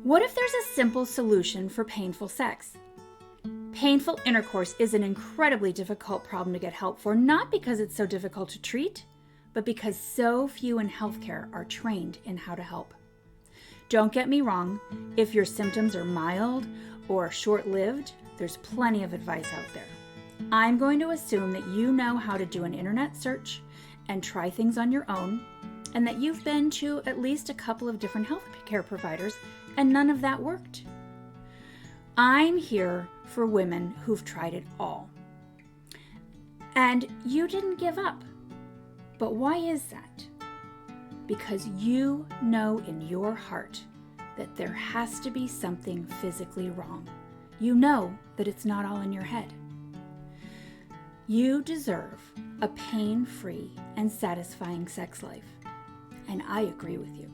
What if there's a simple solution for painful sex? Painful intercourse is an incredibly difficult problem to get help for, not because it's so difficult to treat, but because so few in healthcare are trained in how to help. Don't get me wrong, if your symptoms are mild or short-lived, there's plenty of advice out there. I'm going to assume that you know how to do an internet search and try things on your own, and that you've been to at least a couple of different healthcare providers and none of that worked. I'm here for women who've tried it all. And you didn't give up. But why is that? Because you know in your heart that there has to be something physically wrong. You know that it's not all in your head. You deserve a pain-free and satisfying sex life. And I agree with you.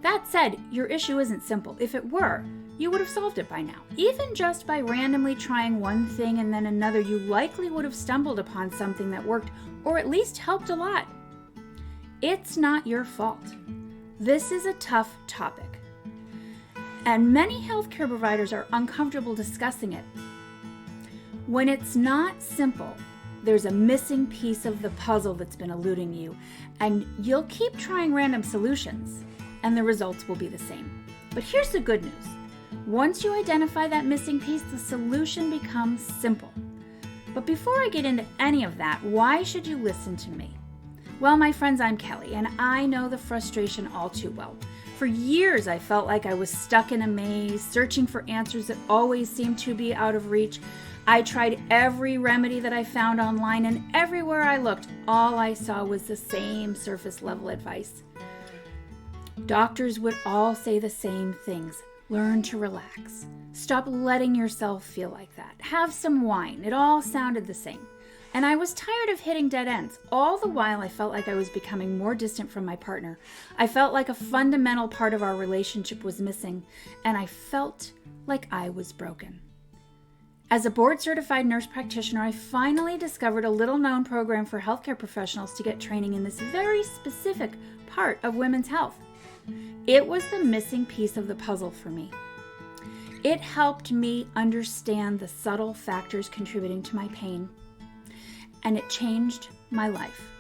That said, your issue isn't simple. If it were, you would have solved it by now. Even just by randomly trying one thing and then another, you likely would have stumbled upon something that worked or at least helped a lot. It's not your fault. This is a tough topic, and many healthcare providers are uncomfortable discussing it. When it's not simple, there's a missing piece of the puzzle that's been eluding you, and you'll keep trying random solutions, and the results will be the same. But here's the good news. Once you identify that missing piece, the solution becomes simple. But before I get into any of that, why should you listen to me? Well, my friends, I'm Kelly, and I know the frustration all too well. For years, I felt like I was stuck in a maze, searching for answers that always seemed to be out of reach. I tried every remedy that I found online, and everywhere I looked, all I saw was the same surface-level advice. Doctors would all say the same things. Learn to relax. Stop letting yourself feel like that. Have some wine. It all sounded the same. And I was tired of hitting dead ends. All the while, I felt like I was becoming more distant from my partner. I felt like a fundamental part of our relationship was missing, and I felt like I was broken. As a board-certified nurse practitioner, I finally discovered a little-known program for healthcare professionals to get training in this very specific part of women's health. It was the missing piece of the puzzle for me. It helped me understand the subtle factors contributing to my pain, and it changed my life.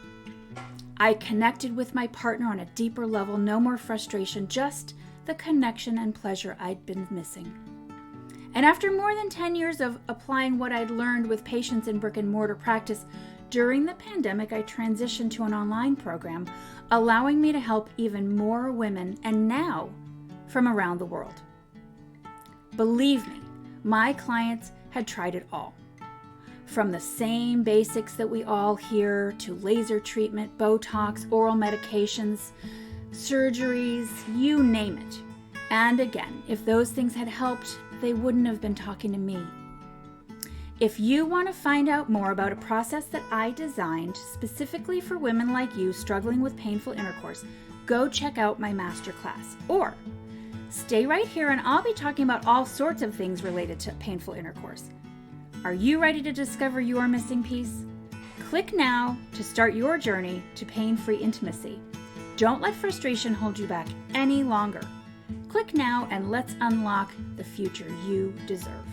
I connected with my partner on a deeper level, no more frustration, just the connection and pleasure I'd been missing. And after more than 10 years of applying what I'd learned with patients in brick and mortar practice, during the pandemic, I transitioned to an online program, allowing me to help even more women, and now from around the world. Believe me, my clients had tried it all. From the same basics that we all hear to laser treatment, Botox, oral medications, surgeries, you name it. And again, if those things had helped, they wouldn't have been talking to me. If you want to find out more about a process that I designed specifically for women like you struggling with painful intercourse, go check out my masterclass. Or stay right here and I'll be talking about all sorts of things related to painful intercourse. Are you ready to discover your missing piece? Click now to start your journey to pain-free intimacy. Don't let frustration hold you back any longer. Click now and let's unlock the future you deserve.